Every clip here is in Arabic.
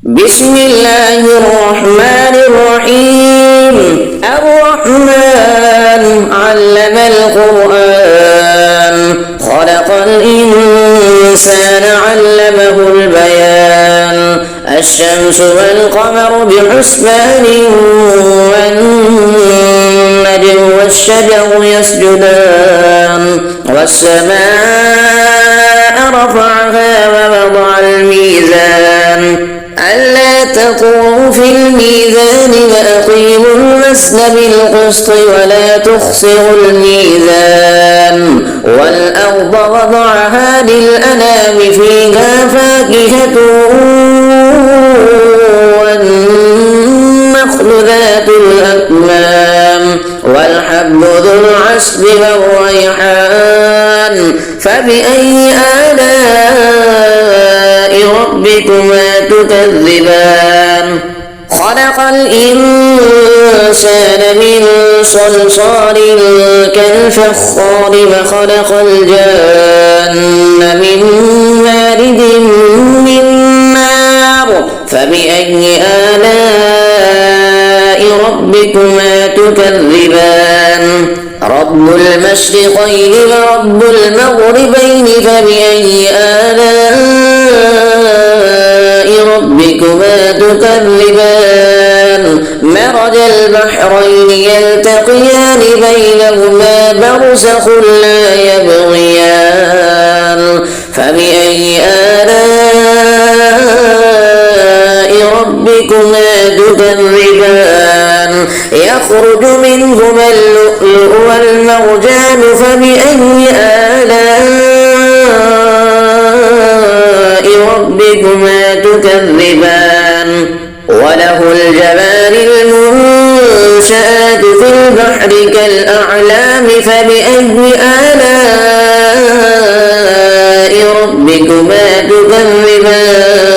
بسم الله الرحمن الرحيم. الرحمن علم القرآن خلق الإنسان علمه البيان. الشمس والقمر بحسبان والنجم والشجر يسجدان والسماء رفعها ووضع الميزان ألا تطغوا في الميزان وأقيموا الوزن بالقسط ولا تخسروا الميزان. والأرض وضعها للأنام فيها فاكهة والنخل ذات الأكمام والحب ذو العصف والريحان. فبأي آلاء ربكما تكذبان؟ خلق الإنسان من صلصال كالفخار وخلق الجن من مارد من نار. فبأي آلاء ربكما تكذبان؟ رب المشرقين ورب المغربين. فبأي آلاء ربكما تكذبان؟ مرج البحرين يلتقيان بينهما برزخ لا يبغيان. فبأي آلاء ربكما تكذبان؟ يخرج منهما اللؤلؤ والمرجان. فبأي آلاء ربكما تكذبان؟ وله الجوار المنشآت في البحر كالأعلام. فبأي آلاء ربكما تكذبان؟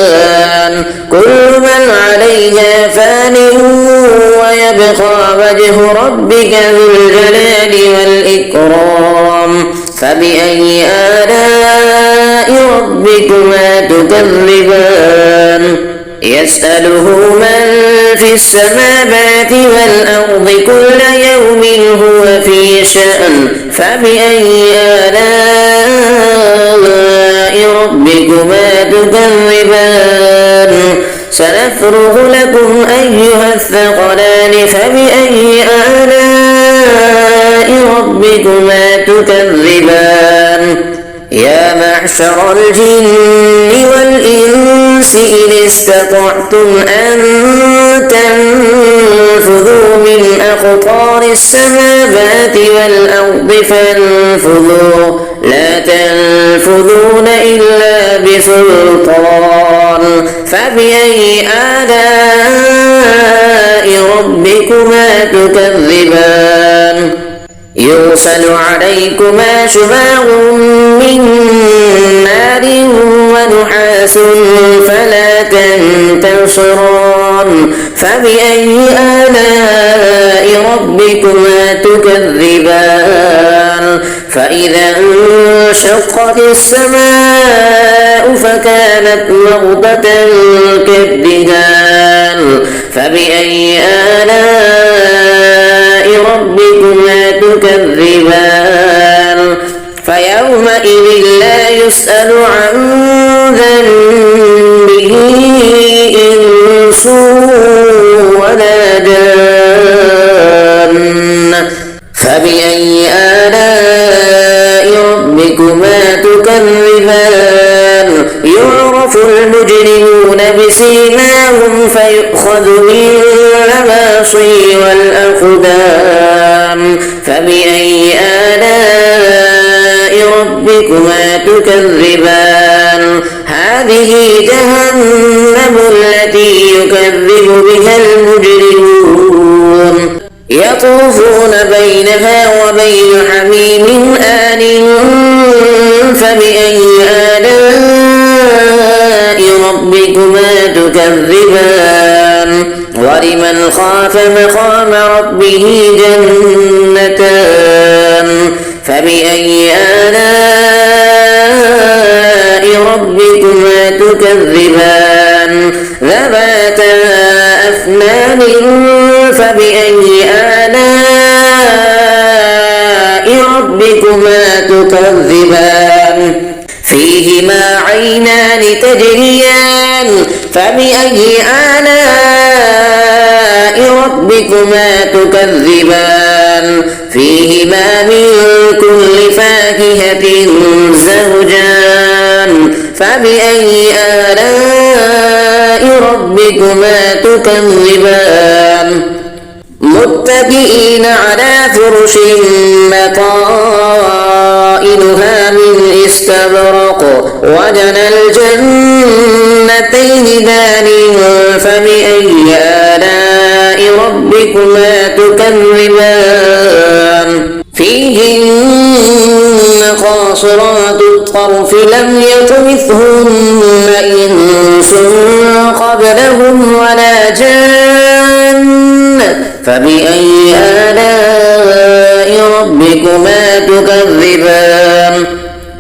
كل من عليها فان ويبقى وجه ربك ذو الجلال والإكرام. فبأي آلاء ربكما تكذبان؟ يسأله من في السماوات والأرض كل يوم هو في شأن. فبأي آلاء ربكما تكذبان؟ سنفرغ لكم أيها الثقلان. فبأي آلاء ربكما تكذبان؟ يا معشر الجن والإنس إن استطعتم أن تنفذوا من أقطار السماوات والأرض فانفذوا لا تنفذون إلا بسلطان. فبأي آلاء ربكما تكذبان؟ يرسل عليكما شواظ من نار ونحاس فلا تنتصران. فبأي آلاء ربكما تكذبان؟ فإذا انشقت السماء فكانت وردة كالدهان. فبأي آلاء ربكما تكذبان؟ فيومئذ لا يسأل عن ذنبه إنس ولا جان. فبأي آلاء ربكما تكذبان؟ يعرف المجرمون بسيماهم فيؤخذ بالنواصي والأقدام. فبأي آلاء ربكما تكذبان؟ هذه جهنم التي يكذب بها المجرمون يطوفون بينها وبين حميم آن. فبأي آلاء ربكما تكذبان؟ ولمن خاف مقام ربه جنتان. فبأي آلاء ربكما تكذبان؟ ذواتا أفنان فبأي آلاء ربكما تكذبان فيهما عينان تجريان فبأي آلاء ربكما تكذبان فيهما من كل فاكهة زوجان فبأي آلاء ربكما تكذبان متكئين على فرش بطائنها من استبرق وجنى الجنتين دان فبأي آلاء ربكما تكذبان فيهن قاصرات الطرف لم يطمثهن إنس قبلهم ولا جان فبأي آلاء ربكما تكذبان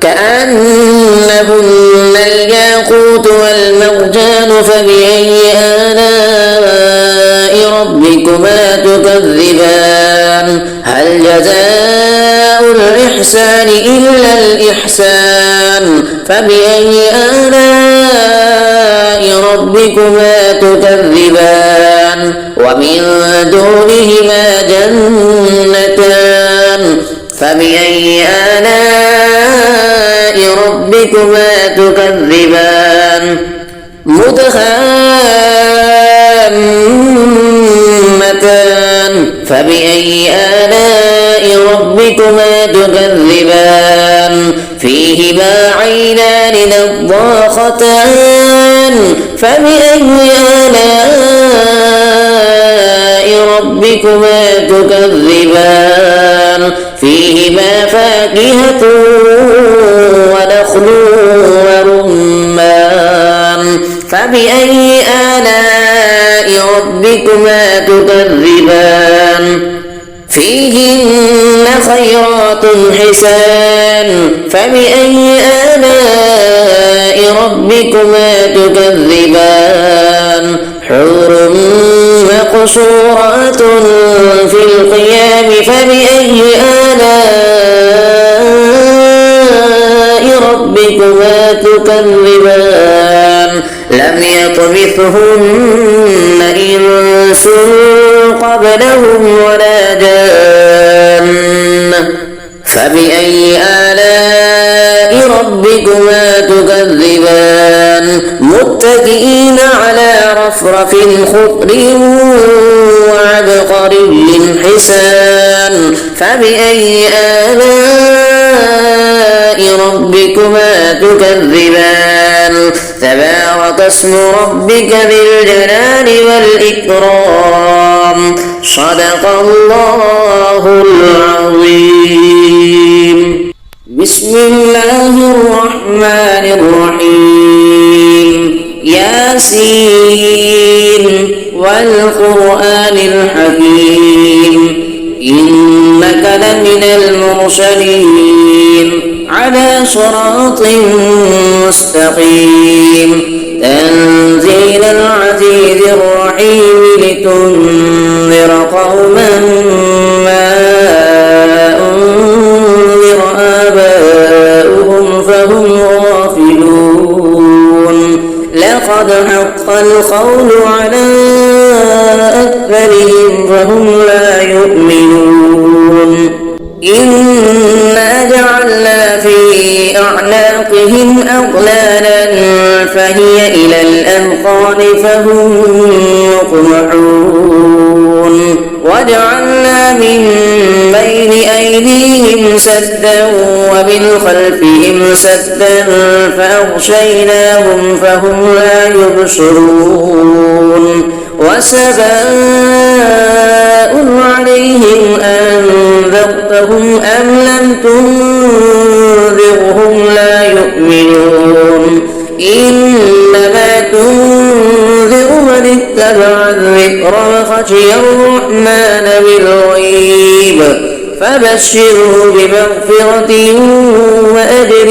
كأنهن الياقوت والمرجان فبأي آلاء ربكما تكذبان هل جزاء الإحسان إلا الإحسان فبأي آلاء ربكما تكذبان ومن دونهما جنتان فبأي آلاء ربكما تكذبان مدهامتان فبأي آلاء ربكما تكذبان فيهما عينان نضاختان فبأي آلاء ربكما تكذبان فيهما فاكهة ونخل ورمان فبأي آلاء ربكما تكذبان فيهن خيرات حسان فبأي آلاء ربكما تكذبان حور مقصورات في الخيام فبأي آلاء ربكما تكذبان لم يطمثهن إنس قبلهم ولا جان فبأي آلاء ربكما تكذبان متكئين على رفرف خضر وعبقري حسان فبأي آلاء ربكما تكذبان تبارك اسم ربك ذي الجلال والإكرام صدق الله العظيم بسم الله الرحمن الرحيم ياسين والقرآن الحكيم إنك لمن المرسلين على صراط مستقيم تنزيل العزيز الرحيم لتنذر قوما ما أنذر آباؤهم فهم غافلون لقد حق القول على أكثرهم فهم لا يؤمنون إنا جعلنا في أعناقهم أغلالا فهي إلى الأذقان فهم مقمحون وجعلنا من بين أيديهم سدا ومن خلفهم سدا فأغشيناهم فهم لا يبصرون وسواء عليهم أنذرتهم أم لم تنذرهم لا يؤمنون إنما تنذر من اتبع الذكر وخشي الرحمن بالغيب فبشره بمغفرة وأجر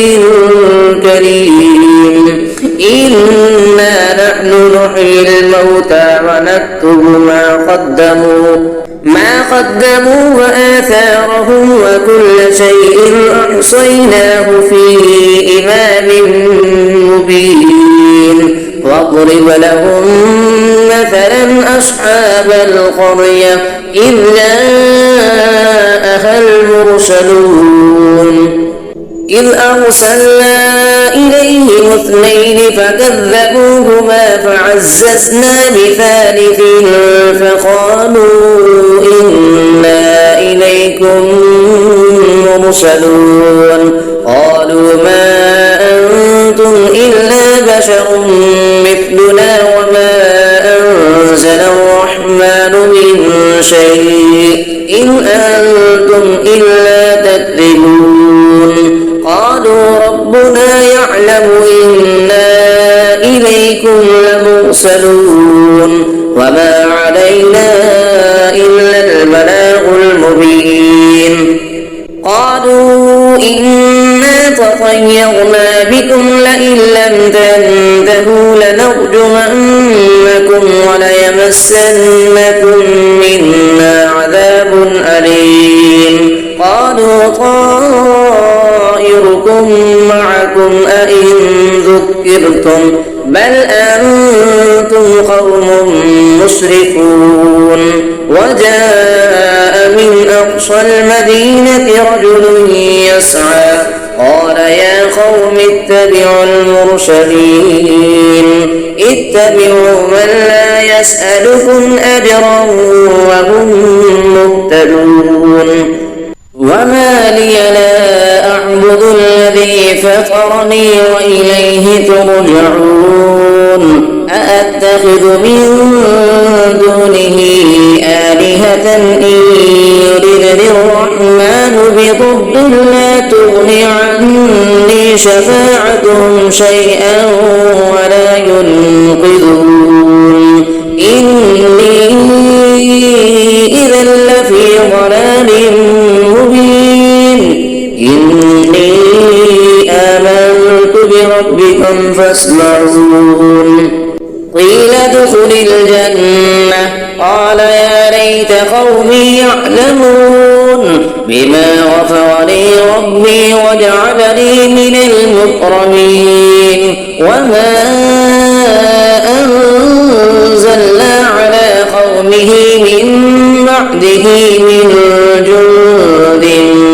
كريم إنا نحن نحيي الموتى ونكتب ما قدموا وآثارهم وكل شيء أحصيناه في إمام مبين واضرب لهم مثلا أصحاب القرية إذ جاءها المرسلون إذ أرسلنا إليهم 2 فكذبوهما فعززنا بثالث فقالوا إنا إليكم مرسلون قالوا ما أنتم إلا بشر مثلنا وما أنزل الرحمن من شيء إن أنتم إلا تكذبون قالوا ربنا يعلم إنا إليكم لمرسلون وما علينا إلا البلاغ المبين قالوا إنا تطيرنا بكم لئن لم تنتهوا لنرجمنكم وليمسنكم منا عذاب أليم قالوا طائركم معكم أئن ذكرتم بل أنتم قوم مسرفون وجاء من أقصى المدينة رجل يسعى قال يا قوم اتبعوا المرسلين اتبعوا من لا يسألكم أجرا وهم مهتدون وما لي لا أعبد الذي فطرني وإليه ترجعون أأتخذ من دونه آلهة إن يردني الرحمن بضر لا تغني عني شفاعتهم شيئا ولا ينقذون إني إذا لفي ضلال مبين إني آمنت بربكم فاسمعون قيل ادخل الجنة قال يا ليت قومي يعلمون بما غفر لي ربي وجعلني من المكرمين وما أنزلنا على قومه من بعده من جند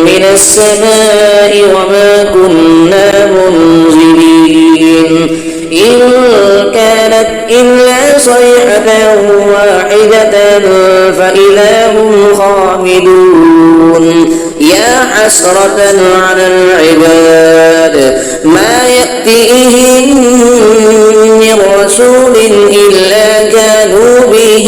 من السماء وما كنا منزلين إن كانت إلا صيحة واحدة فإذا هم خامدون يا حسرة على العباد ما يأتيهم من رسول إلا كانوا به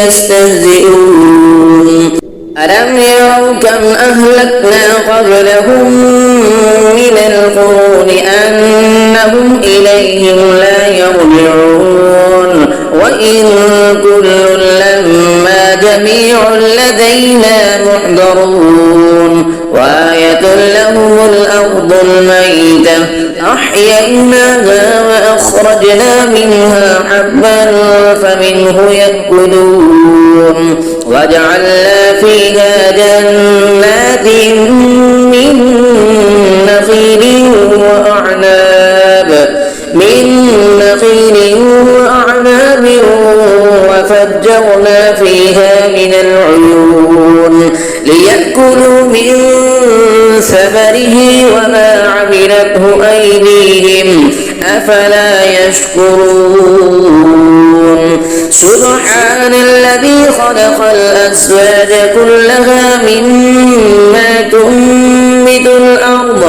يستهزئون ألم يروا كم أهلكنا قبلهم من القرون أنهم إليهم لا يرجعون وإن كل لما جميع لدينا محضرون وآية لهم الأرض الميتة أحييناها وأخرجنا منها حبا فمنه يأكلون وجعلنا فيها جنات من نخيل وأعناب وفجرنا فيها من العيون ليأكلوا من ثمره وما عملته أيديهم أفلا يشكرون سبحان الذي خلق الأزواج كلها مما تنبت الأرض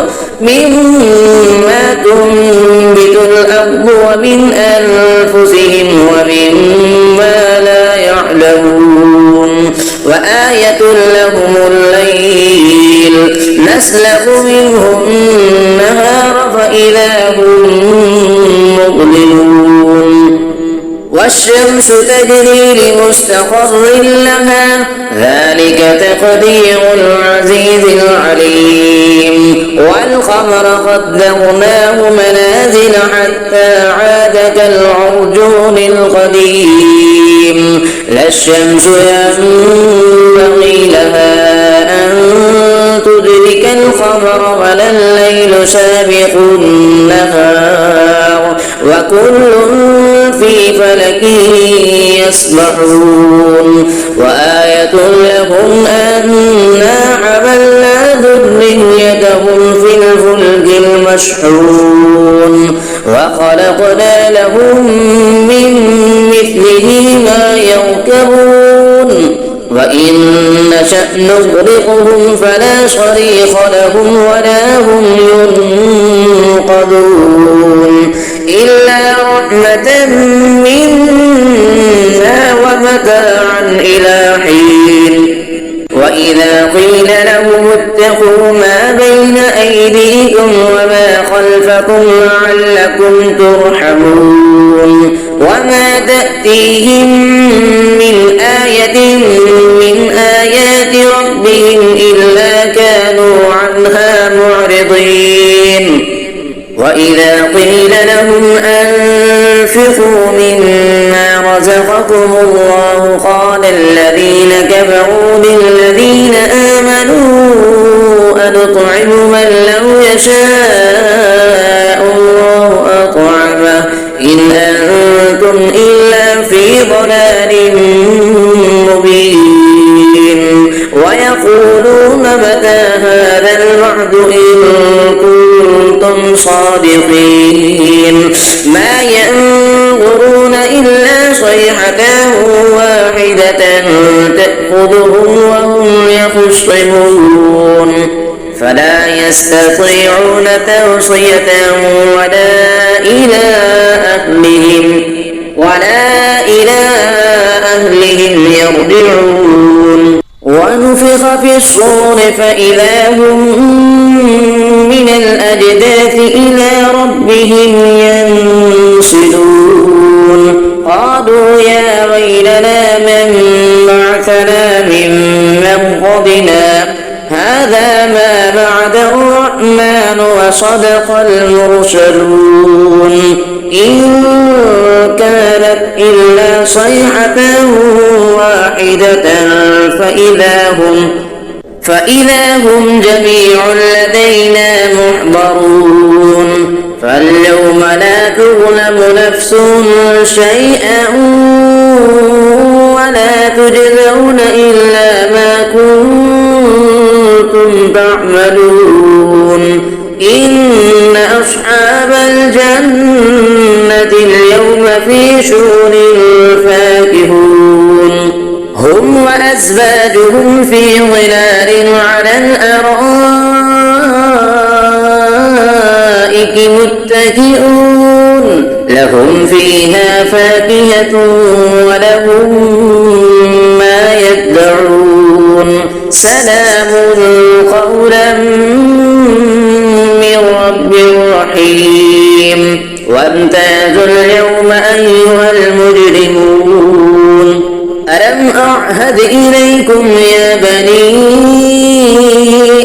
ومن أنفسهم ومما لا يعلمون وآية لهم الليل نسلخ منه النهار فإذا هم مظلمون والشمس تجري لمستقر لها ذلك تقدير العزيز العليم والقمر قدرناه منازل حتى عاد كالعرجون القديم لا الشمس ينبغي لها أن تدرك القمر ولا الليل سابق النهار وكل في فلك يسبحون وآية لهم أنا حملنا ذريتهم في الفلك المشحون وخلقنا لهم من مثله ما يركبون وإن نشأ نغرقهم فلا صريخ لهم ولا هم ينقذون إلا رحمة منا ومتاعا إلى حين وإذا قيل لهم اتقوا ما بين أيديكم وما خلفكم لعلكم ترحمون وما تأتيهم من آية من آيات ربهم إلا كانوا عنها معرضين وإذا قيل لهم أنفقوا مما رزقكم الله قال الذين كفروا للذين آمنوا أنطعم من لو يشاء الله أطعمه إن أنتم إلا في ضلال مبين ويقولون متى هذا الوعد إن كنتم صادقين ما ينظرون إلا صيحة واحدة تأخذهم وهم يخصمون فلا يستطيعون توصية ولا إلى أهلهم يرجعون ونفخ في الصور فإذا هم من الأجداث إلى ربهم ينسلون قالوا يا ويلنا من بعثنا من مرقدنا هذا ما بعد الرحمن وصدق المرسلون إن كانت إلا صيحة واحدة فإذا هم جميع لدينا محضرون فاليوم لا تظلم نفس شيئا ولا تجزون إلا ما كنتم تعملون إن أصحاب الجنة اليوم في شغل فاكهون هم وأزواجهم في ظلال على الأرائك متكئون لهم فيها فاكهة ولهم ما يدعون سلام قولا من رب رحيم وامتازوا اليوم أيها المجرمون ألم أعهد إليكم يا بني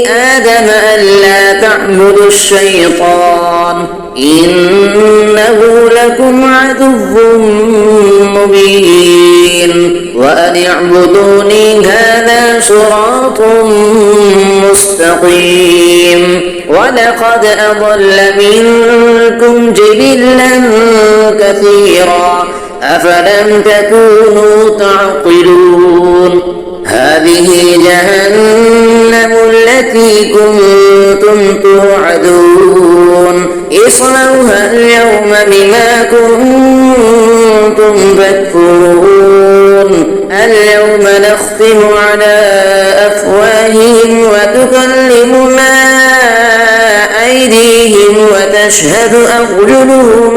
آدم ألا تعبدوا الشيطان إنه لكم عدو مبين وأن اعبدوني هذا صراط مستقيم ولقد أضل منكم جبلا كثيرا أفلم تكونوا تعقلون هذه جهنم التي كنتم توعدون اصلوها اليوم بما كنتم تكفرون اليوم نختم على أفواههم وتكلمنا أيديهم وتشهد أرجلهم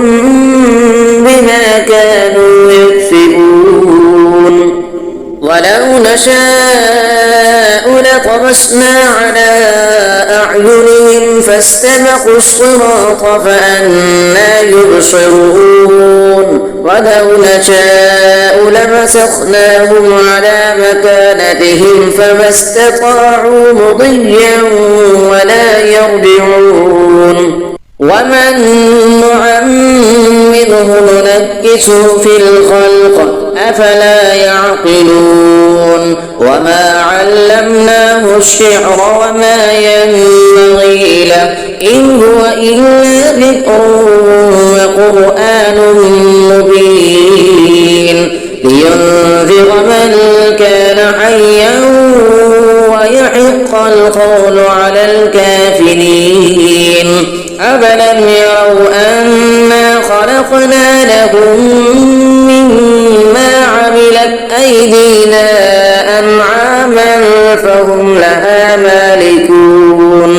بما كانوا يكسبون ولو نشاء لطمسنا على أعينهم فاستبقوا الصراط فأنى يبصرون ولو نشاء لمسخناهم على مكانتهم فما استطاعوا مضيا ولا يرجعون ومن نعمره ننكسه في الخلق أفلا يعقلون وما علمناه الشعر وما ينبغي له إن هو إلا ذكر وقرآن مبين لينذر من كان حيا ويحق القول على الكافرين أفلم يروا أنا خلقنا لهم مما عملت أيدينا أنعاما فهم لها مالكون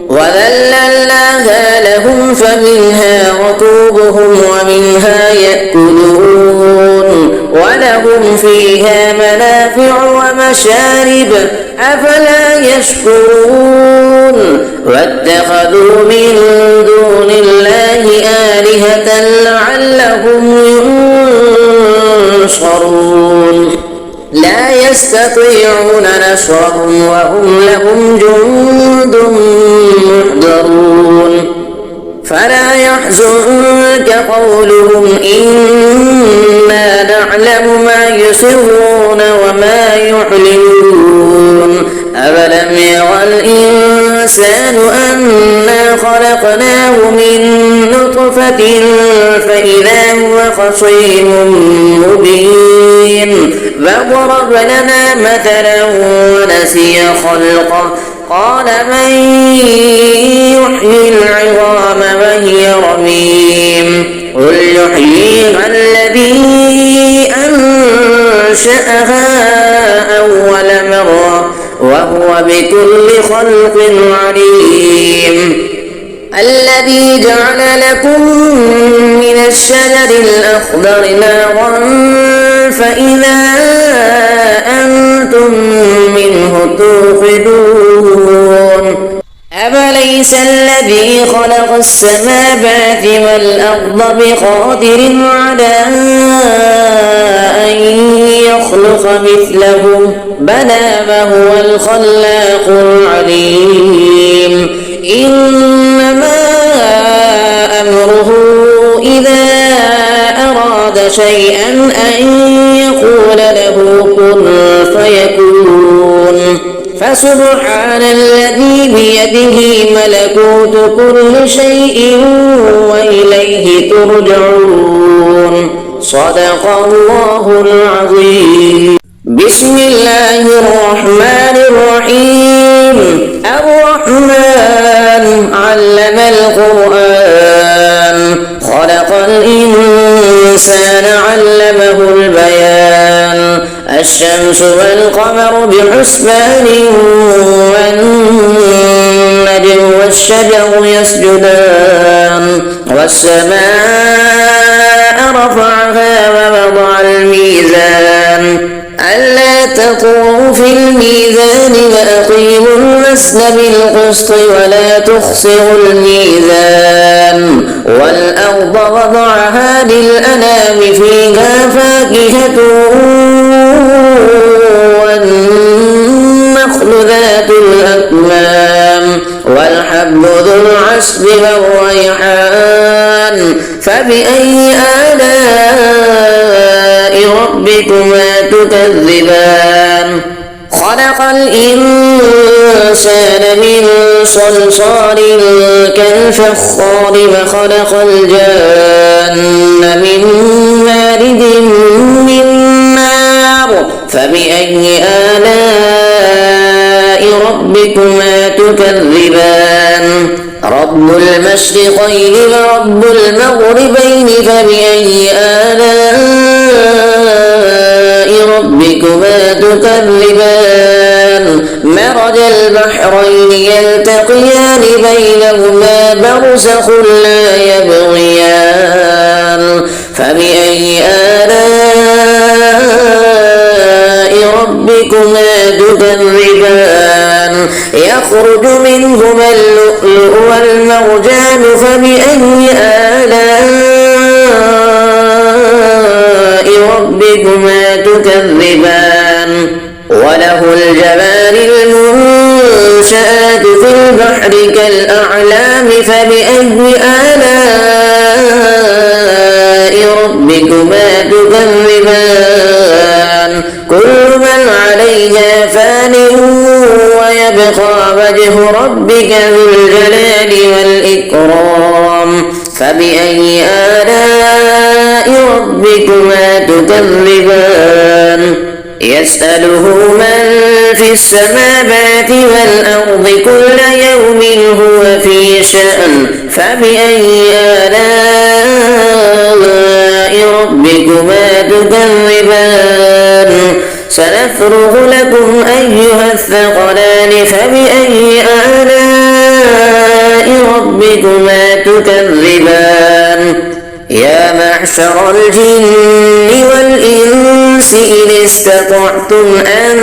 وذللناها لهم فمنها ركوبهم ومنها يأكلون ولهم فيها منافع ومشارب أفلا يشكرون واتخذوا من دون الله آلهة لعلهم ينصرون لا يستطيعون نصرهم وهم لهم جند محضرون فلا يحزنك قولهم إنا نعلم ما يسرون وما يعلنون أفلم يرى الإنسان أنا خلقناه من نطفة فإذا هو خصيم مبين فضرب لنا مثلا ونسي خلقه قال من يحيي العظام وهي رميم قل يحييها الذي أنشأها أول مرة وهو بكل خلق عليم الذي جعل لكم من الشجر الأخضر نارا فإذا أنتم منه توقدون أفليس الذي خلق السماوات والأرض بقادر على أن يخلق مثلهم بلى وهو الخلاق العليم إنما أمره إذا أراد شيئا أن يقول له كن فيكون فسبحان الذي بيده ملكوت كل شيء وإليه ترجعون صدق الله العظيم بسم الله الرحمن الرحيم الرحمن علم القرآن خلق الإنسان علمه البيان الشمس والقمر بحسبان والنجم والشجر يسجدان والسماء رفعها ووضع الميزان ألا تطغوا في الميزان وأقيموا الوزن بالقسط ولا تخسروا الميزان والأرض وضعها للأنام فيها فاكهة والنخل ذات الأكمام والحب ذو العصف والريحان فبأي آلاء ربكما تكذبان خلق الإنسان من صلصال كالفخار وخلق الجن من مارد من نار فبأي آلاء ربكما تكذبان رب المشرقين ورب المغربين فبأي آلاء ربكما تكذبان مرج البحرين يلتقيان بينهما برزخ لا يبغيان فبأي آلاء ربكما تكذبان يخرج منهما اللؤلؤ والمرجان فبأي آلاء ربكما تكذبان وله الجوار المنشآت في البحر كالأعلام فبأي آلاء ربكما تكذبان كل من عليها فان ويبقى وجه ربك ذو الجلال والإكرام فبأي آلاء ربكما تكذبان يسأله من في السماوات والأرض كل يوم هو في شأن فبأي آلاء ربكما تكذبان سنفرغ لكم أيها الثقلان فبأي آلاء ربكما تكذبان يا معشر الجن والإنس إن استطعتم أن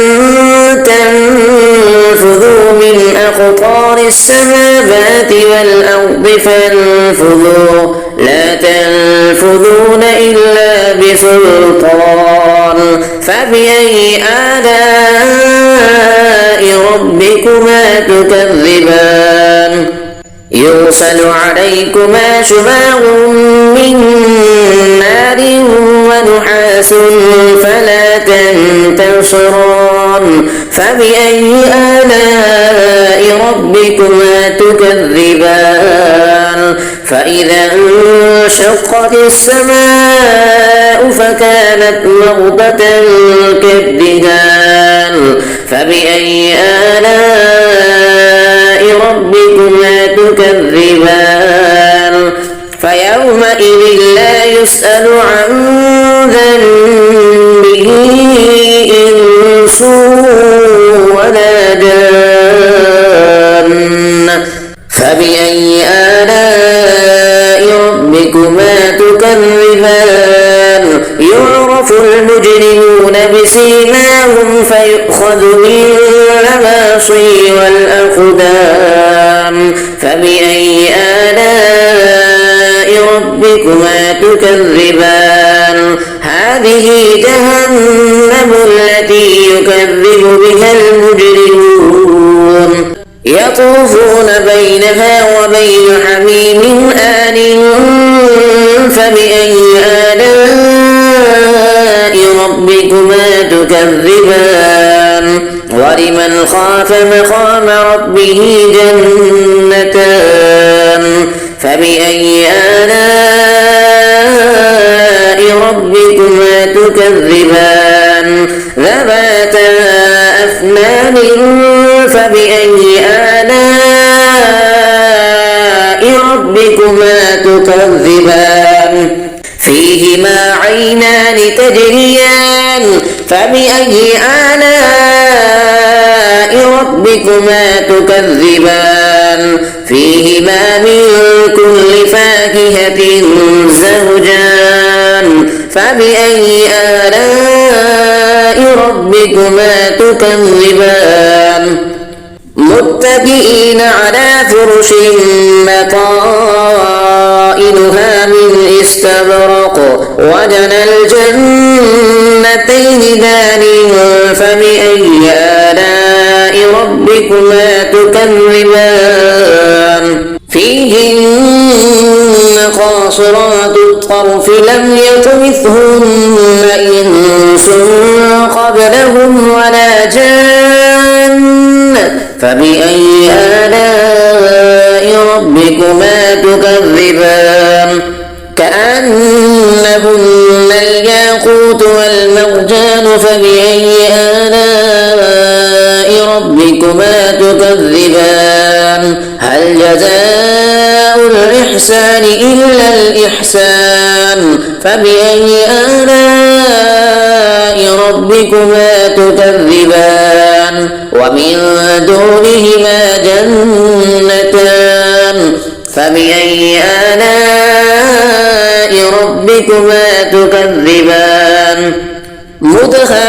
تنفذوا من أقطار السماوات والأرض فانفذوا لا تنفذون إلا بسلطان فبأي آلاء ربكما تكذبان يرسل عليكما شباب من نار ونحاس فلا تنتصران فبأي آلاء ربكما تكذبان فإذا انشقت السماء فكانت وردة كالدهان فبأي آلاء ربكما تكذبان فيومئذ لا يسأل عن ذنبه إنس ولا جان فبأي آلاء ربكما تكذبان يعرف المجرمون بسيماهم فيؤخذ بالنواصي والأقدام فبأي آلاء ربكما تكذبان هذه جهنم التي يكذب بها المجرمون يطوفون بينها وبين حميم آن فبأي آلاء ربكما تكذبان ولمن خاف مقام ربه جنتان فبأي آلاء ربكما تكذبان ذواتا أفنان فبأي آلاء ربكما تكذبان فيهما عينان تجريان فبأي آلاء ربكما تكذبان فيهما من كل فاكهة زوجان فبأي آلاء ربكما تكذبان متكئين على فرش مطائنها من استبرق وجنى الجنتين دان فبأي آلاء ربكما تكذبان فيهن قاصرات الطرف لم يطمثهن إنس قبلهم ولا جان فبأي آلاء ربكما تكذبان كأنهن الياقوت والمرجان فبأي آلاء ربكما تكذبان هل جزاء الإحسان إلا الإحسان فبأي آلاء ربكما تكذبان ومن دونهما جنتان فبأي آلاء ربكما تكذبان مدهامتان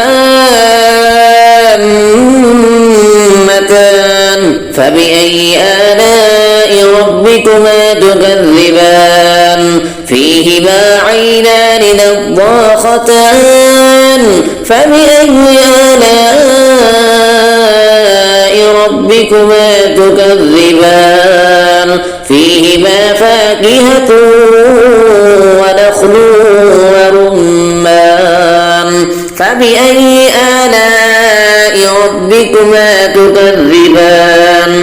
فبأي آلاء ربكما تكذبان فيهما والعينان نضاختان فبأي آلاء ربكما تكذبان فيهما فاكهة ونخل ورمان فبأي آلاء ربكما تكذبان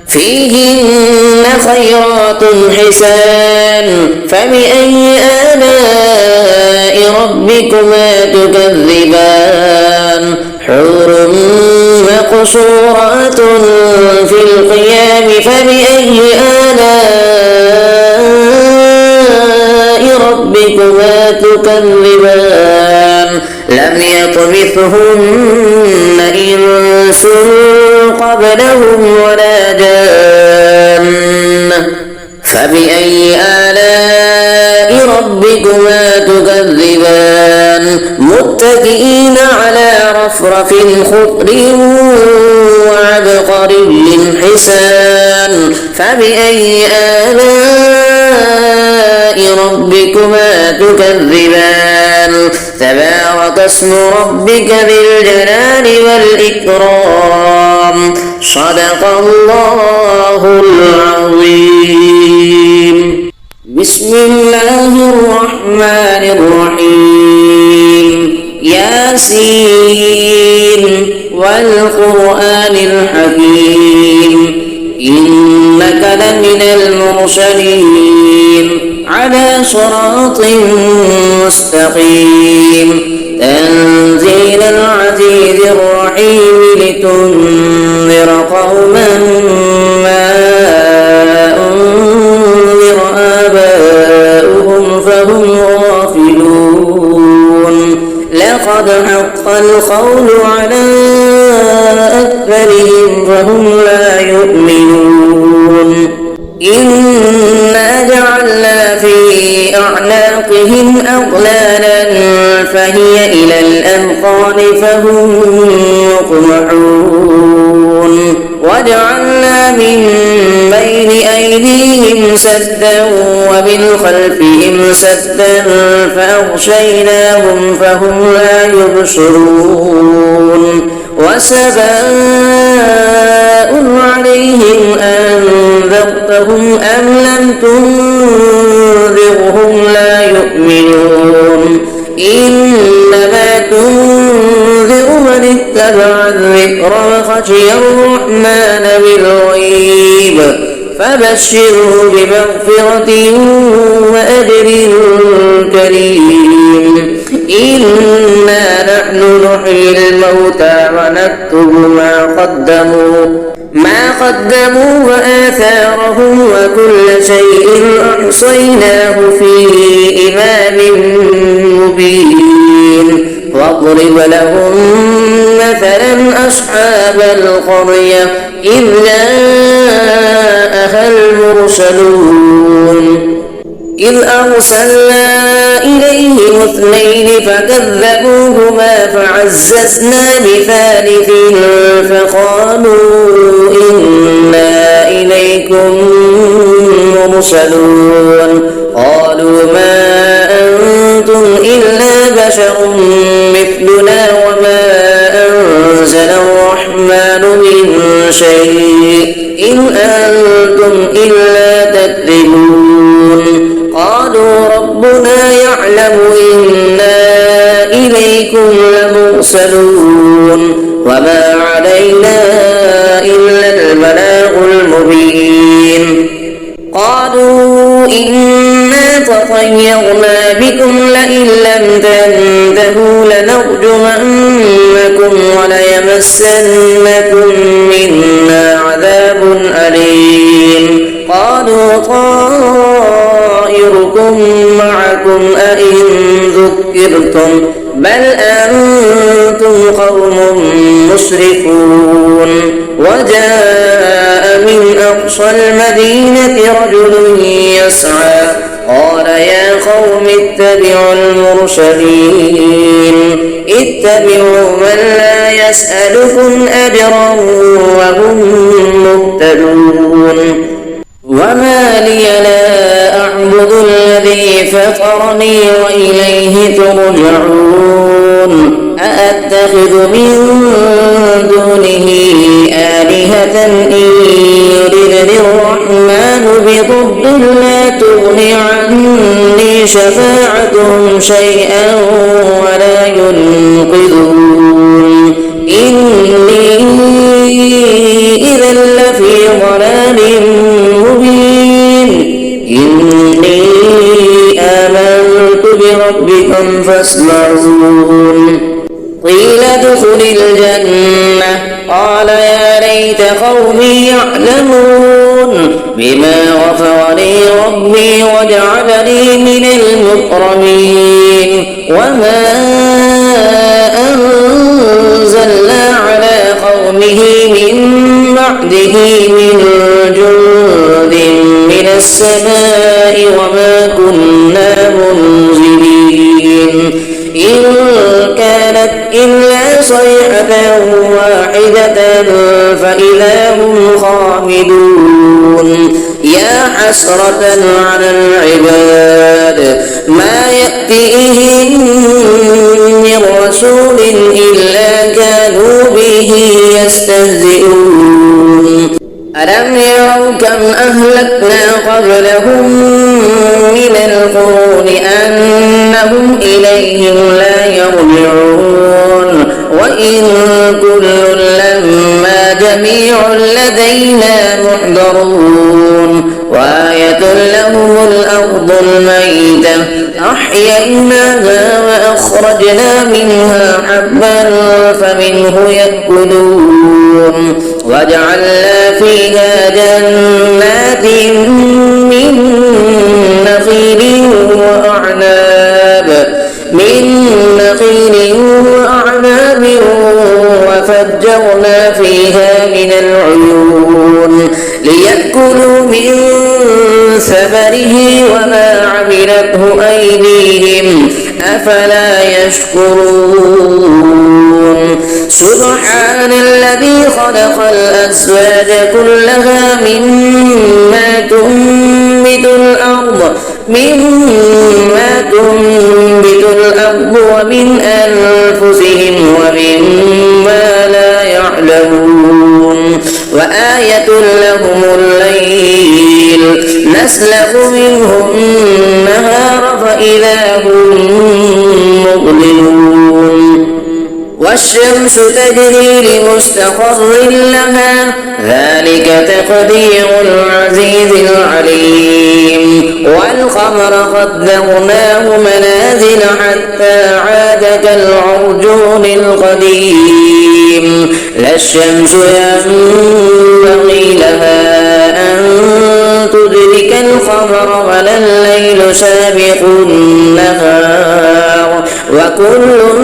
فيهن خيرات حسان فبأي آلاء ربكما تكذبان حور مقصورات في الخيام فبأي آلاء ربكما تكذبان لم يطمثهن إنس قبلهم ولا جان فبأي آلاء ربكما تكذبان متكئين على رفرف خضر وعبقري حسان فبأي آلاء ربكما تكذبان تبارك اسم ربك ذي الجلال والإكرام صدق الله العظيم بسم الله الرحمن الرحيم ياسين والقرآن الحكيم إنك لمن المرسلين على صراط مستقيم تنزيل العزيز الرحيم لتنذر قوما ما أنذر آباؤهم فهم غافلون لقد حق القول على أكثرهم فهم لا يؤمنون إنا جعلنا في أعناقهم أغلالا فهي إلى الأذقان فهم مقمحون وجعلنا من بين أيديهم سدا ومن خلفهم سدا فأغشيناهم فهم لا يبصرون وسواء عليهم أنذرتهم أم لم تنذرهم لا يؤمنون إنما تنذر من اتبع الذكر وخشي الرحمن بالغيب فبشره بمغفرة وأجر كريم إنا نحن نحيي الموتى ونكتب ما قدموا وآثارهم وكل شيء أحصيناه في إمام مبين واضرب لهم مثلا أصحاب القرية إذ جاءها المرسلون إذ أرسلنا إليهم اثنين فكذبوهما فعززنا بثالث فقالوا إنا إليكم مرسلون قالوا ما أنتم إلا بشر مثلنا وما أنزل الرحمن من شيء إن أنتم إلا تكذبون قالوا ربنا يعلم إنا إليكم لمرسلون وما علينا إلا البلاغ المبين قالوا إنا تطيرنا بكم لئن لم تنتهوا لنرجمنكم وليمسنكم منا عذاب أليم قالوا طائركم معكم أئن ذكرتم بل أنتم قوم مسرفون وجاء من أقصى المدينة رجل يسعى قال يا قوم اتبعوا المرسلين اتبعوا من لا يسألكم أجرا وهم مهتدون وما لي لا أعبد الذي فطر فطرني وإليه ترجعون أأتخذ من دونه آلهة إن يردني الرحمن بضر لا تغن عني شفاعتهم شيئا ولا ينقذون إني إذا لفي ضلال مبين إني آمنت بربكم فاسمعون قيل ادخل الجنة قال يا ليت قومي يعلمون بما غفر لي ربي وجعلني من المكرمين وما أنزلنا على قومه من بعده من جند من السماء وما كنا منزلين إن كانت إلا صيحة واحدة فإذا هم خامدون يا حسرة على العباد ما يأتيهم من رسول إلا كانوا به يستهزئون ألم يروا كم أهلكنا قبلهم من القرون أنهم إليهم لا يرجعون وإن كل لما جميع لدينا محضرون وآية لهم الأرض الميتة أحييناها وأخرجنا منها حبا فمنه يأكلون وجعلنا فيها جنات من نخيل وأعناب وفجرنا فيها من العيون ليأكلوا من ثمره وما عملته أيديهم أفلا يشكرون سبحان الذي خلق الأزواج كلها مما تنبت الأرض ومن أنفسهم ومما لا يعلمون وآية لهم الليل نسلخ منه النهار فإذا هم مظلمون والشمس تجري لمستقر لها ذلك تقدير العزيز العليم والقمر قدرناه منازل حتى عاد كالعرجون القديم لا الشمس ينبغي لها أن تدرك القمر ولا الليل سابق النهار وكل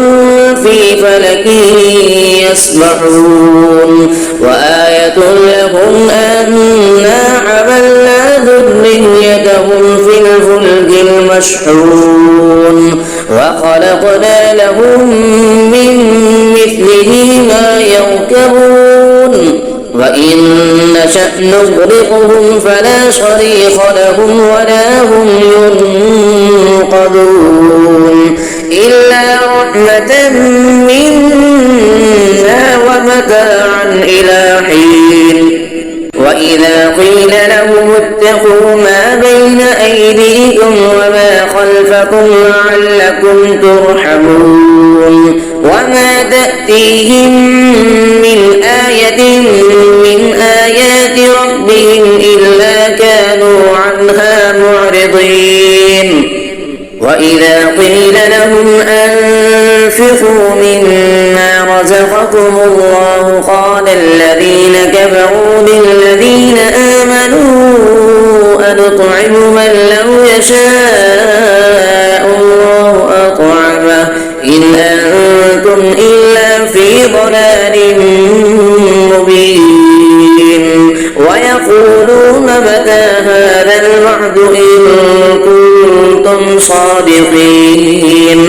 في فلك يسبحون وآية لهم أنا حملنا ذريتهم في الفلك المشحون وخلقنا لهم من مثله ما يركبون وإن نشأ نغرقهم فلا صريخ لهم ولا هم ينقذون إلا رحمة منا ومتاعا إلى حين وإذا قيل لهم اتقوا ما بين أيديكم وما خلفكم لعلكم ترحمون وما تأتيهم من آية من آيات ربهم إلا كانوا عنها معرضين وإذا قيل لهم أنفقوا مما رزقكم الله قال الذين كفروا للذين آمنوا أنطعم من لو يشاء الله أطعمه إن أنتم إلا في ضلال مبين ويقولون متى هذا الوعد إن كنتم صادقين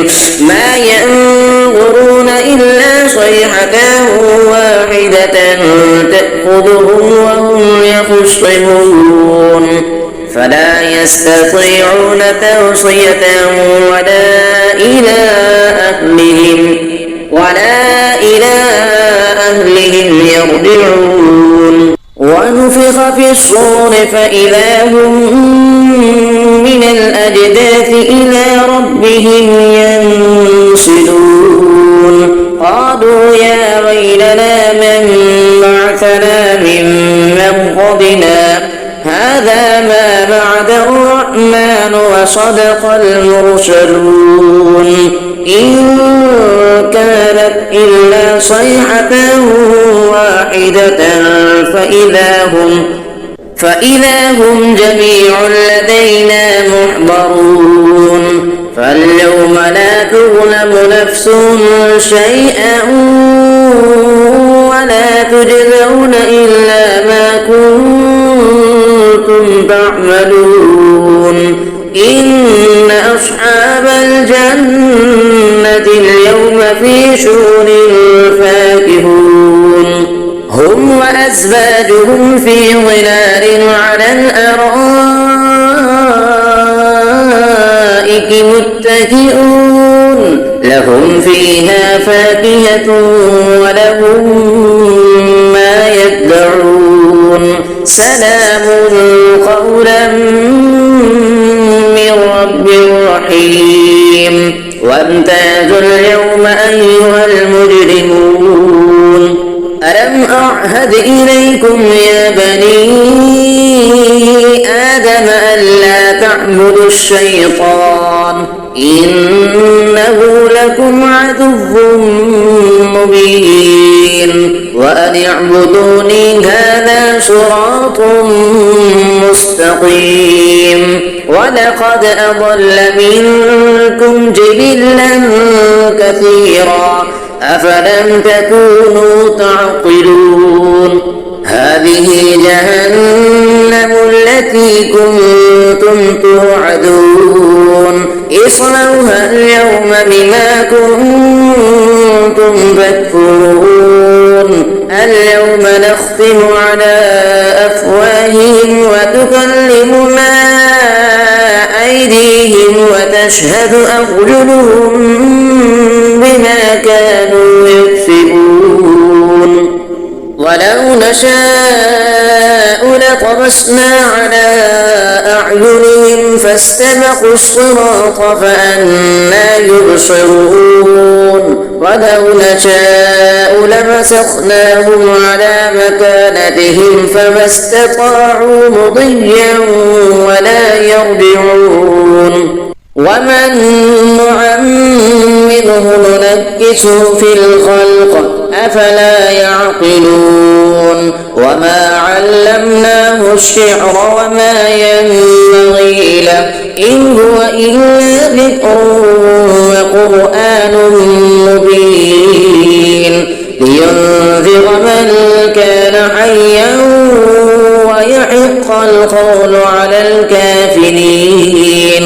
ما ينظرون إلا صيحة واحدة تأخذهم وهم يخصمون فلا يستطيعون توصية ولا إلى أهلهم يرجعون. ونفخ في الصور فإذا هم من الأجداث إلى ربهم ينسلون. قالوا يا ويلنا من بعثنا من مرقدنا هذا ما وعد الرحمن وصدق المرسلون إن كانت إلا صيحة واحدة فإذا هم جميع لدينا محضرون. فاليوم لا تظلم نفس شيئا ولا تجزون إلا ما كنتم تعملون. إن أصحاب الجنة اليوم في شغل فاكهون هم وأزواجهم في ظلال على الأرائك متكئون لهم فيها فاكهة ولهم ما يدعون. سلام قولا من رب رحيم. وامتازوا اليوم أيها المجرمون ألم أعهد إليكم يا بني آدم ألا تعبدوا الشيطان إنه لكم عدو مبين. وأن اعبدوني هذا صراط مستقيم. ولقد أضل منكم جبلا كثيرا أفلم تكونوا تعقلون. هذه جهنم التي كنتم توعدون اصلوها اليوم بما كنتم تكفرون. اليوم نختم على أفواههم وتكلمنا أيديهم وتشهد أرجلهم بما كانوا يكسبون. ولو نشاء لطمسنا على أعينهم فاستبقوا الصراط فأنى يبصرون. ولو نشاء لمسخناهم على مكانتهم فما استطاعوا مضيا ولا يرجعون. ومن نعمره ننكسه في الخلق أفلا يعقلون. وما علمناه الشعر وما ينبغي له إن هو إلا ذكر وقرآن مبين لينذر من كان حيا ويحق القول على الكافرين.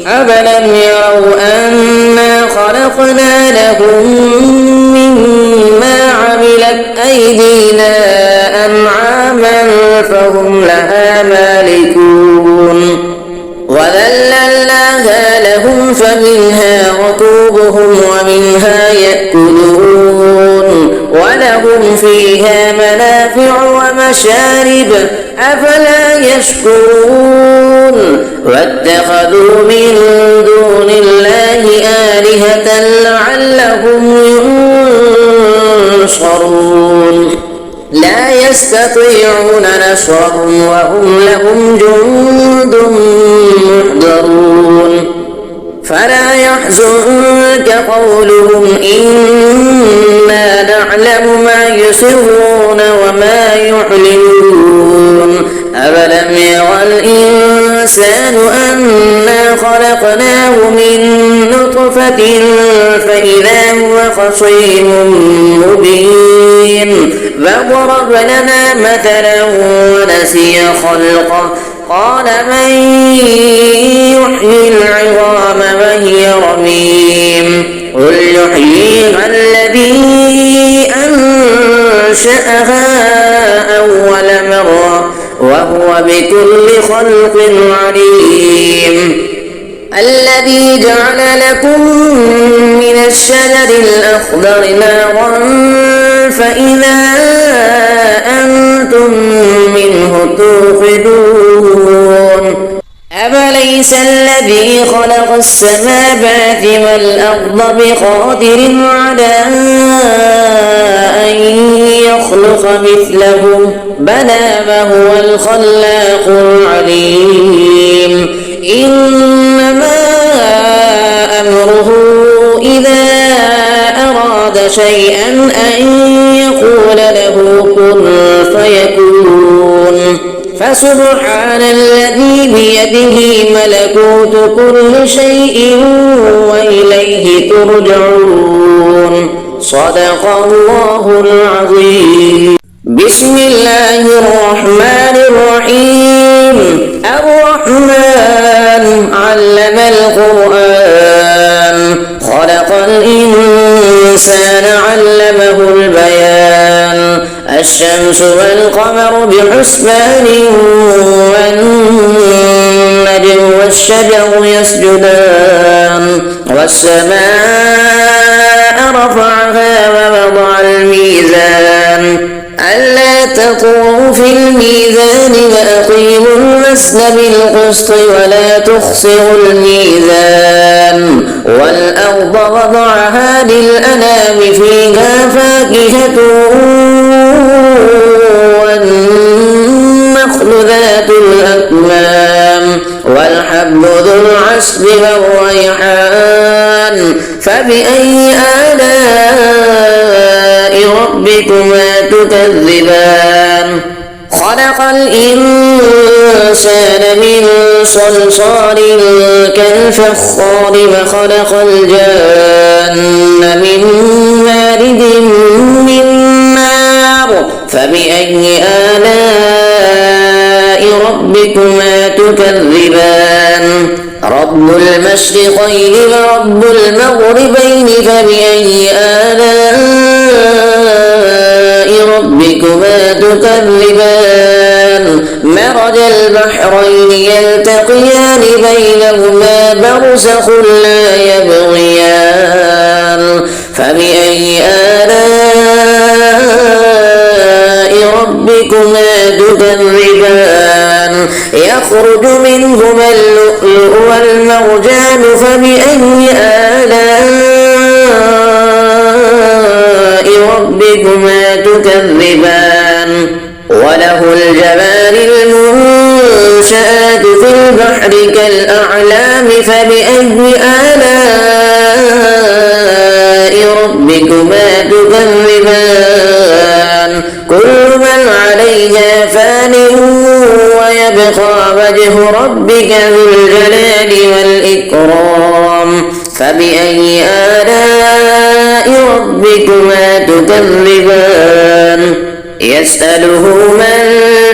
أفلم يروا أنا خلقنا لهم مما عملت أيدينا أنعاما فهم لها مالكون. وذللناها لهم فمنها ركوبهم ومنها يأكلون ولهم فيها منافع ومشارب أفلا يشكرون. واتخذوا من دون الله آلهة لعلهم ينصرون. لا يستطيعون نصرهم وهم لهم جند محضرون. فلا يحزنك قولهم إنا نعلم ما يسرون وما يعلنون. أفلم يرى الإنسان أنا خلقناه من نطفة فإذا هو خصيم مبين. فضرب لنا مثلا ونسي خلقه قال من يحيي العظام وهي رميم قل يحييها الذي أنشأها أول مرة وهو وهو بكل خلق عليم. الذي جعل لكم من الشجر الأخضر نارا فإذا أنتم منه توقدون. أفليس الذي خلق السماوات والأرض بقادر على أن يخلق مثلهم بلى وهو الخلاق العليم. إنما أمره إذا أراد شيئا أن يقول له كن فيكون. فسبحان الذي بيده ملكوت كل شيء وإليه ترجعون. صدق الله العظيم. بسم الله الرحمن الرحيم. الرحمن علم القرآن خلق الإنسان علمه البيان. الشمس والقمر بحسبان والنجم والشجر يسجدان. والسماء رفعها ووضع الميزان ألا تطغوا في الميزان وأقيموا الوزن بالقسط ولا تخسروا الميزان. والأرض وضعها للأنام فيها فاكهة والنخل ذات الأكمام والحب ذو العصف والريحان. فبأي آلاء ربكما تكذبان. خلق الإنسان من صلصال كالفخار وخلق الجان من مارد من نار. فبأي آلاء ربكما تكذبان. رب المشرقين ورب المغربين. فبأي آلاء ربكما تكذبان. مرج البحرين يلتقيان بينهما برزخ لا يبغيان. فبأي آلاء ربكما تكذبان. يخرج منهما اللؤلؤ والمرجان. فبأي آلاء ربكما تكذبان. وله الجوار المنشآت في البحر كالأعلام. فبأي آلاء ربكما تكذبان. كل من عليها فان ويبقى وجه ربك ذو الجلال والإكرام. فبأي آلاء ربكما تكذبان. يسأله من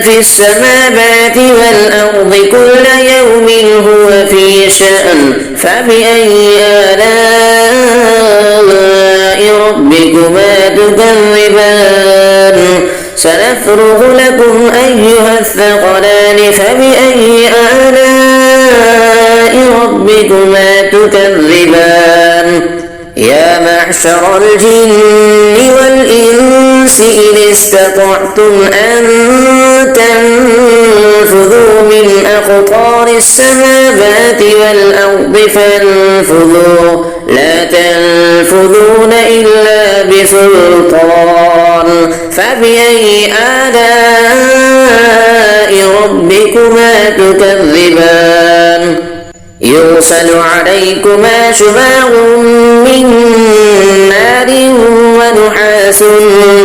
في السماوات والأرض كل يوم هو في شأن. فبأي آلاء ربكما تكذبان. سنفرغ لكم أيها الثقلان. فبأي آلاء ربكما تكذبان. يا معشر الجن والإنس إن استطعتم أن تنفذوا من أقطار السماوات والأرض فانفذوا لا تنفذون إلا بسلطان. فبأي آلاء ربكما تكذبان. يرسل عليكما شواظ من نار ونحاس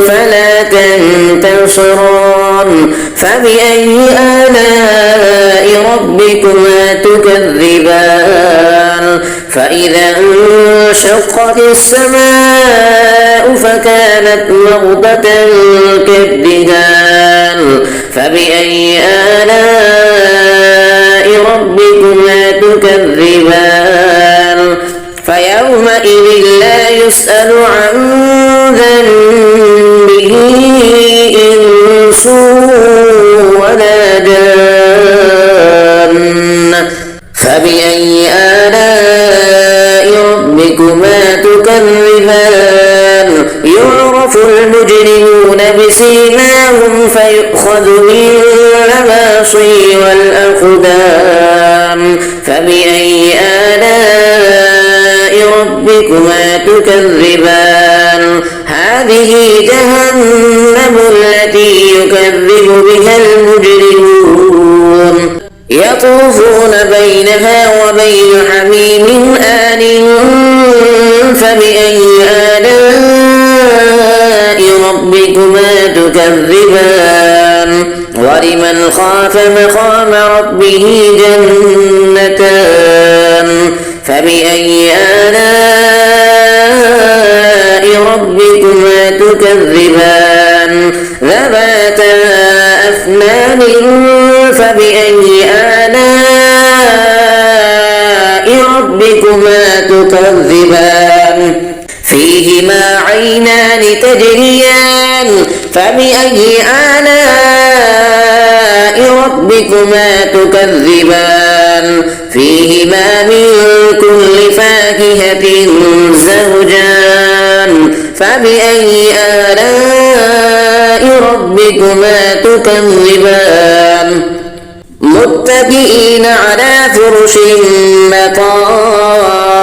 فلا تنتصران. فبأي آلاء ربكما تكذبان. فإذا انشقت السماء فكانت وردة كالدهان. فبأي آلاء ربكما تكذبان. فيومئذ لا يسأل عن ذنبه إنس ولا جان فبأي آلاء ربكما تكذبان يعرف المجرمون بسيماهم فيؤخذ بالنواصي والأقدام فبأي آلاء ربكما تكذبان هذه جهنم التي يكذب بها المجرمون يطوفون بينها وبين حميم آن فبأي آلاء ربكما تكذبان ولمن خاف مقام ربه جنتان فبأي آلاء ربكما تكذبان ذواتا أفنان فبأي آلاء ربكما تكذبان فيهما عينان تجريان فبأي آلاء ربكما تكذبان فيهما من كل فاكهة زوجان فبأي آلاء ربكما تكذبان متكئين على فرش بطائنها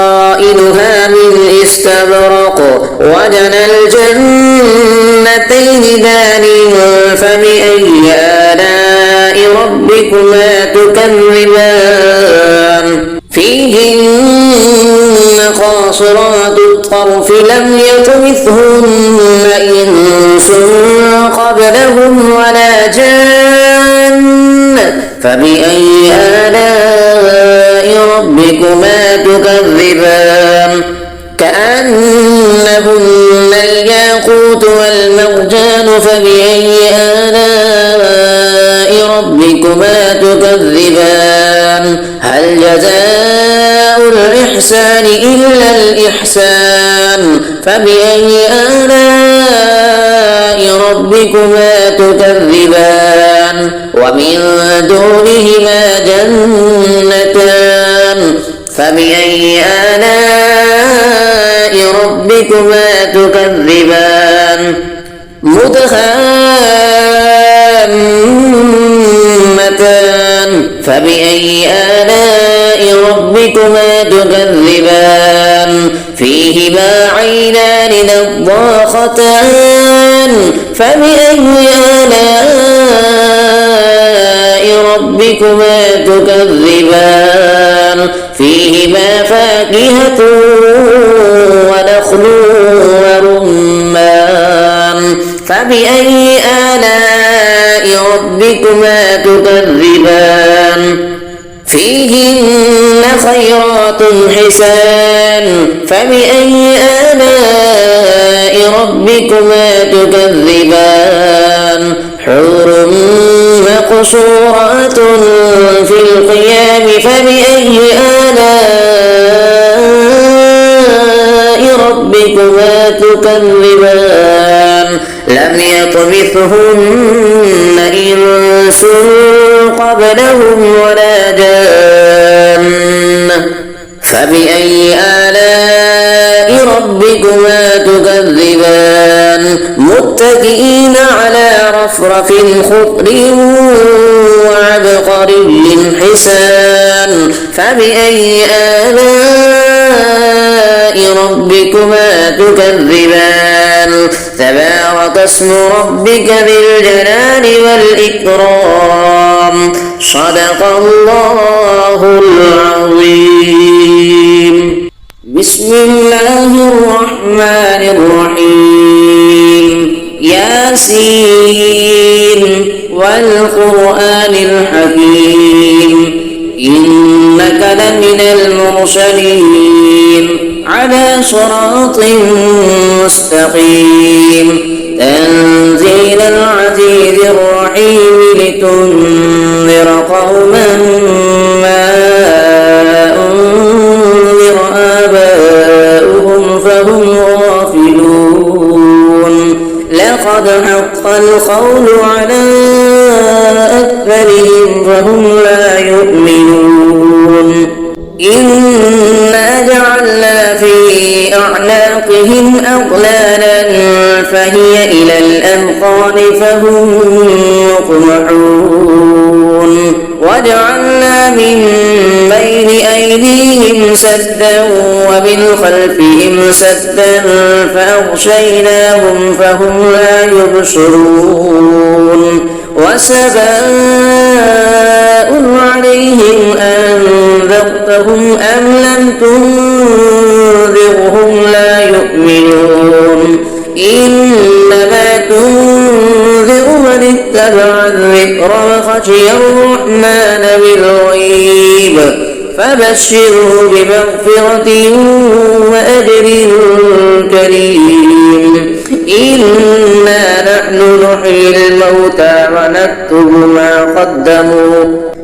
من استبرق وجنى الجنتين دان فبأي آلاء ربكما تكذبان فيهن قاصرات الطرف لم يطمثهن إنس قبلهم ولا جان فبأي آلاء ربكما تكذبان كأنهن الياقوت والمرجان فبأي آلاء ربكما تكذبان هل جزاء الإحسان إلا الإحسان فبأي آلاء ربكما تكذبان ومن دونهما جنتان فبأي آلاء ربكما تكذبان مدهامتان فبأي آلاء ربكما تكذبان فيهما عينان نضاختان فبأي آلاء ربكما تكذبان فيهما فاكهة ونخل ورمان فبأي آلاء ربكما تكذبان فيهن خيرات حسان فبأي آلاء ربكما تكذبان حور مقصورات في القيام فبأي آلاء ربكما تكذبان لم يطمثهن إنس قبلهم ولا جان فبأي آلاء ربكما تكذبان متكئين على رفرف خضر وعبقري حسان فبأي آلاء ربكما تكذبان تبارك اسم ربك ذي الجلال والإكرام صدق الله العظيم بسم الله الرحمن الرحيم ياسين والقرآن الحكيم إنك لمن المرسلين على صراط مستقيم تنزيل العزيز الرحيم لتنذر قوما ما أنذر آباؤهم فهم فقد حق القول على أكثرهم فهم لا يؤمنون إنا جعلنا في أعناقهم أغلالا فهي إلى الأذقان فهم مقمحون وجعلنا من بين أيديهم سدا ومن خلفهم سدا فأغشيناهم فهم لا يبصرون وسواء عليهم أنذرتهم أم لم تنذرهم لا يؤمنون إنما تنذر من اتبع الذكر وخشي الرحمن بالغيب فبشره بمغفرة وأجر كريم إنا نحن نحيي الموتى ونكتب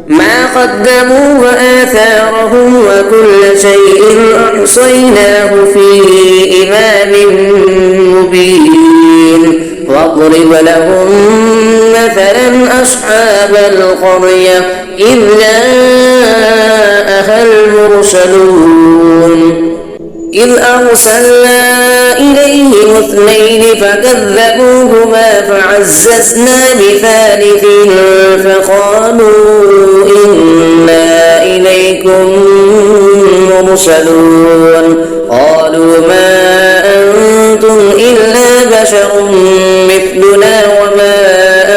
ما قدموا وآثارهم وكل شيء أحصيناه في إمام مبين واضرب لهم مثلا أصحاب القرية إذ جاءها المرسلون إذ أرسلنا إليهم اثنين فكذبوهما فعززنا بثالث فقالوا إنا إليكم مرسلون قالوا ما أنتم إلا بشر مثلنا وما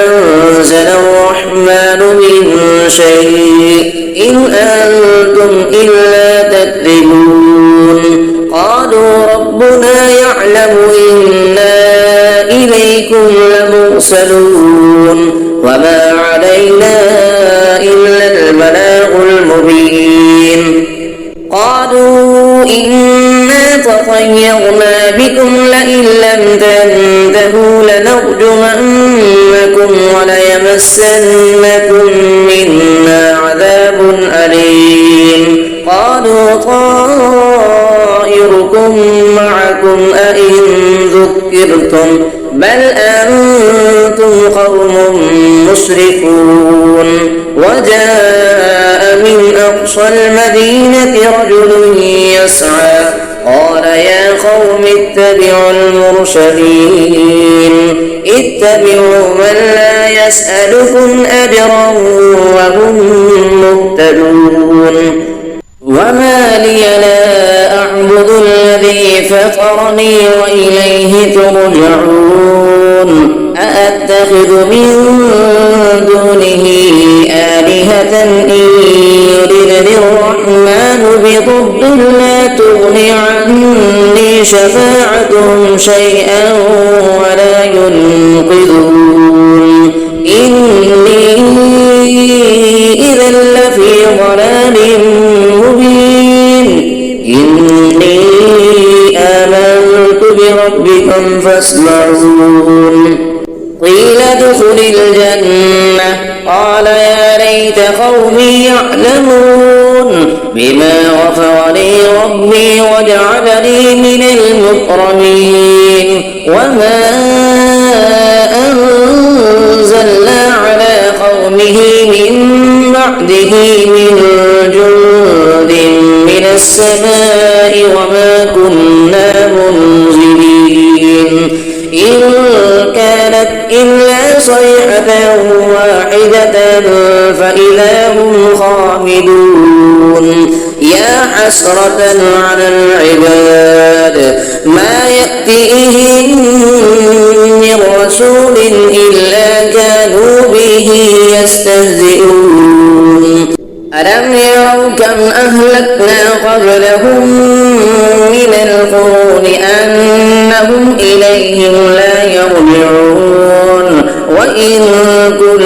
أنزل الرحمن من شيء إن أنتم إلا تكذبون قالوا ربنا يعلم إنا إليكم لمرسلون وما علينا إلا البلاغ المبين قالوا إنا تطيرنا بكم لئن لم تنتهوا لنرجمنكم وليمسنكم منا عذاب أليم قالوا طائركم معكم أئن ذكرتم بل أنتم قوم مسرفون وجاء من أقصى المدينة رجل يسعى قال يا قوم اتبعوا المرسلين اتبعوا من لا يسألكم أجرا وهم مهتدون وما لي لا أعبد الذي فطرني وإليه ترجعون أأتخذ من دونه آلهة إن يردني الرحمن بضر لا تغني عني شفاعتهم شيئا ولا ينقذون إني إذا لفي ضلال مبين إني آمنت بربكم فاسمعون قيل ادخل الجنة قال يا ليت قومي يعلمون بما غفر لي ربي وجعلني من المكرمين وما أنزلنا على قومه من بعده من جند من السماء وما كنا منزلين إن كانت إلا صيحة واحدة فإذا هم خامدون يا حسرة على العباد ما يأتيهم من رسول إلا كانوا به يستهزئون ألم يروا كم أهلكنا قبلهم من القرون أنهم إليهم لا يرجعون وإن كل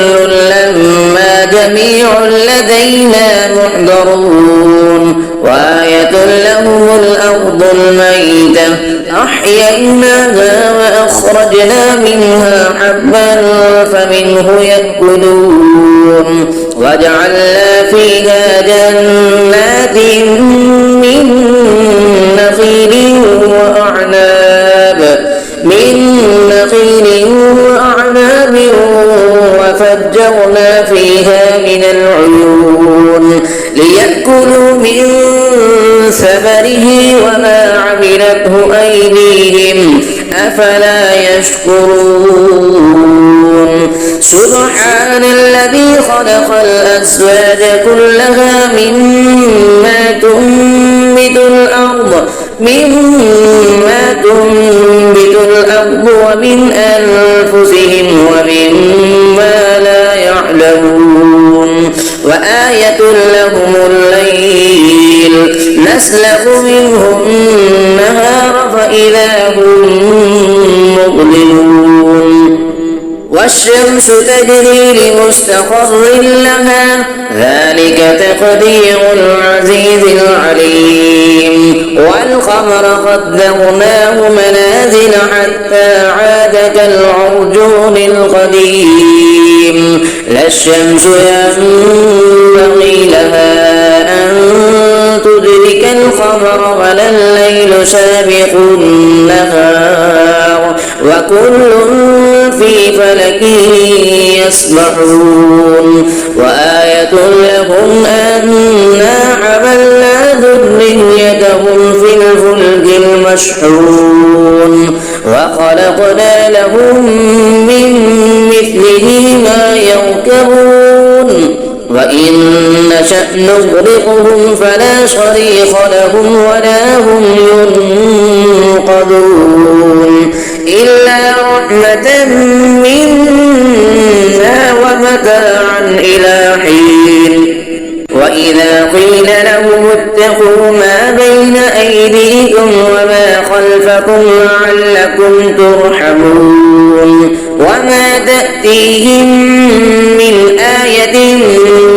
لما جميع لدينا محضرون وآية لهم الأرض الميتة أحييناها وأخرجنا منها حبا فمنه يأكلون وجعلنا فيها جنات من نخيل وأعناب من من نخيل وأعناب وفجرنا فيها من العيون ليأكلوا من ثمره وما عملته أيديهم أفلا يشكرون سبحان الذي خلق الأزواج كلها مما تنبت الأرض ومن أنفسهم ومما لا يعلمون وآية لهم الليل نسلخ منه النهار فإذا هم مظلمون والشمس تجري لمستقر لها ذلك تقدير العزيز العليم والقمر قدرناه منازل حتى عاد كالعرجون القديم لا الشمس ينبغي لها أن تدرك القمر ولا الليل سابق النهار وكل في فلك يسبحون وآية لهم أنا حملنا ذريتهم في الفلك المشحون وخلقنا لهم من مثله ما يركبون وإن نشأ نغرقهم فلا صريخ لهم ولا هم ينقذون إلا رحمة منا ومتاعا إلى حين وإذا قيل لهم اتقوا ما بين أيديكم وما خلفكم لعلكم ترحمون وما تأتيهم من آية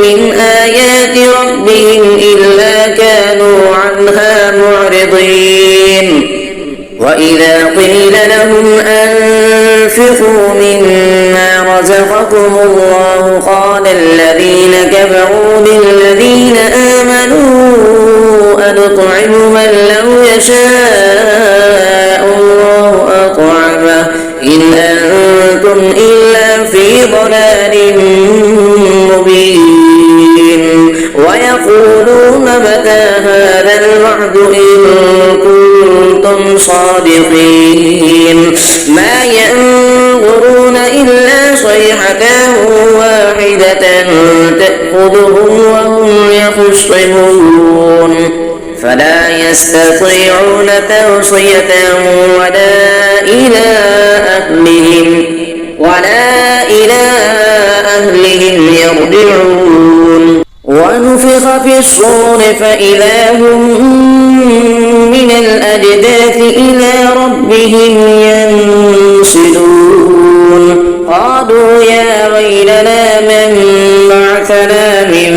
من آيات ربهم إلا كانوا عنها معرضين وإذا قيل لهم أنفقوا مما رزقكم الله قال الذين كفروا للذين آمنوا أنطعم من لو يشاء الله أطعمه إن أنتم إلا في ضلال مبين ويقولون متى هذا الوعد إن كنتم صادقين ما ينظرون إلا صيحة واحدة تأخذهم وهم يخصمون فلا يستطيعون توصية ولا إلى أهلهم يرجعون ونفخ في الصور فإذا هم من الأجداث إلى ربهم ينسلون قالوا يا ويلنا من بعثنا من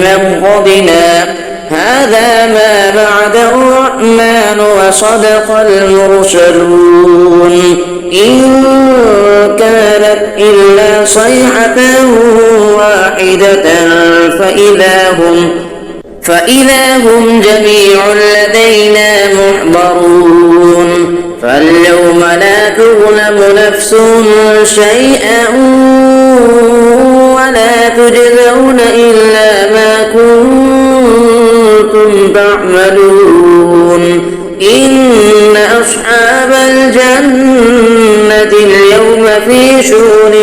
مرقدنا هذا ما بعد الرحمن وصدق المرسلون إن كانت إلا صيحة واحدة فإذا هم جميع لدينا محضرون فاليوم لا تظلم نفس شيئا ولا تجزون إلا ما كنتم تعملون إن أصحاب الجنة اليوم في شغل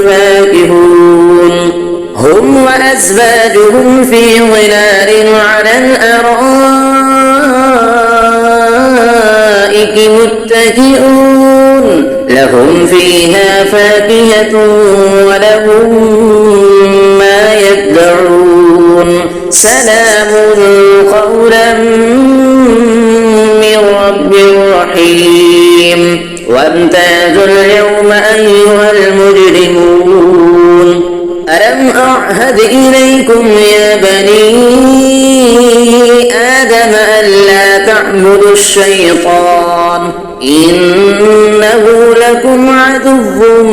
فاكهون هم وأزواجهم في ظلال على الأرائك متكئون لهم فيها فاكهة ولهم ما يدعون سلام قولا من رب رحيم وامتازوا اليوم أيها المجرمون ألم أعهد إليكم يا بني آدم ألا تعبدوا الشيطان إنه لكم عدو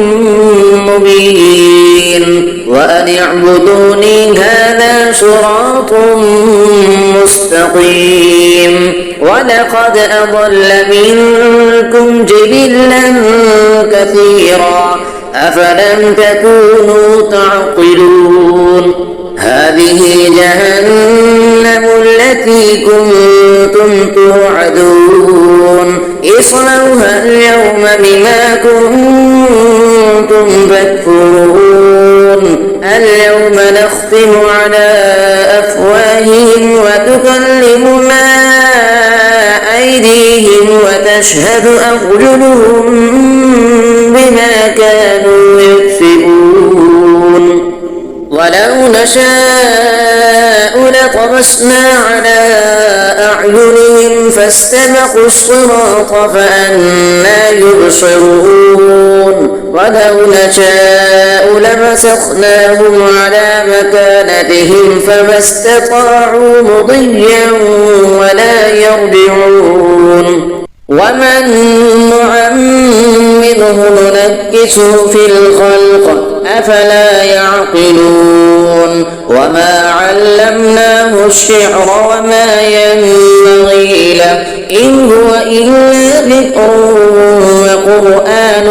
مبين وأن اعبدوني هذا صراط مستقيم ولقد أضل منكم جبلا كثيرا أفلم تكونوا تعقلون هذه جهنم التي كنتم توعدون اصلوها اليوم بما كنتم تكفرون اليوم نختم على أفواههم وتكلمنا أيديهم وتشهد أرجلهم بما كانوا يكسبون ولو نشاء لطمسنا على أعينهم فاستبقوا الصراط فأنى يبصرون ولو نشاء لمسخناهم على مكانتهم فما استطاعوا مضيا ولا يرجعون ومن نعمره ننكسه في الخلق أفلا يعقلون وما علمناه الشعر وما ينبغي له إن هو إلا ذكر وقرآن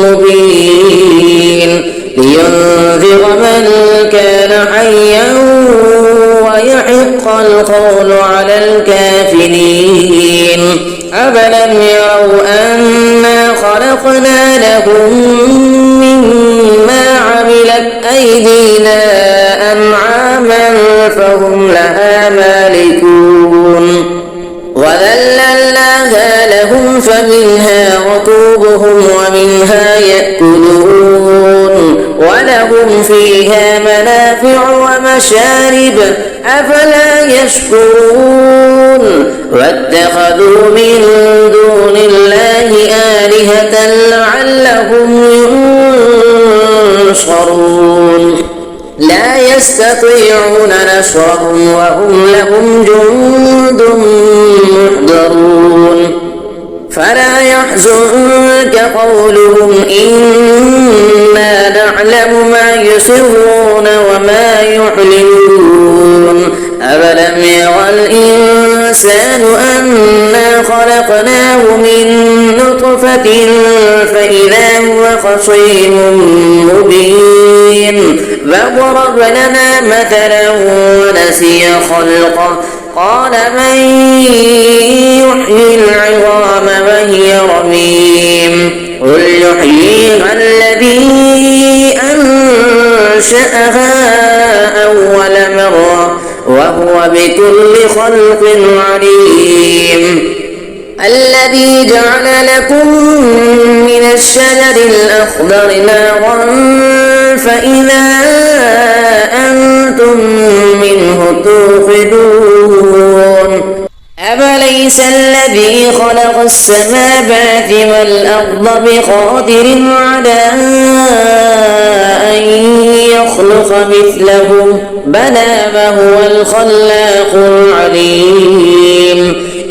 مبين لينذر من كان حيا ويحق القول على الكافرين أفلم يروا أنا خلقنا لهم مما عملت أيدينا أنعاما فهم لها مالكون وذللناها لهم فمنها ركوبهم ومنها يأكلون ولهم فيها منافع ومشارب أفلا يشكرون واتخذوا من دون الله آلهة لعلهم ينصرون لا يستطيعون نصرهم وهم لهم جند محضرون فلا يحزنك قولهم إنا نعلم ما يسرون وما يعلنون أفلم يرى الإنسان أنا خلقناه من نطفة فإذا هو خصيم مبين فضرب لنا مثلا ونسي خلقه قال من يحيي العظام وهي رميم قل يحييها الذي أنشأها أول مرة وهو بكل خلق عليم الذي جعل لكم من الشجر الأخضر نارا فإذا أنتم منه توقدون أفليس الذي خلق السماوات والأرض بقادر على أن يخلق مثلهم بلى وهو الخلاق العليم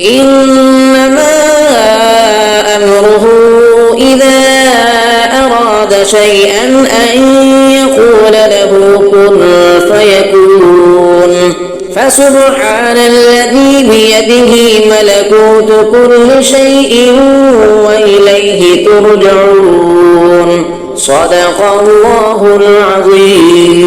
إنما أمره إذا أراد شيئا أن يقول له كن فيكون فسبحان الذي بيده ملكوت كل شيء وإليه ترجعون صدق الله العظيم.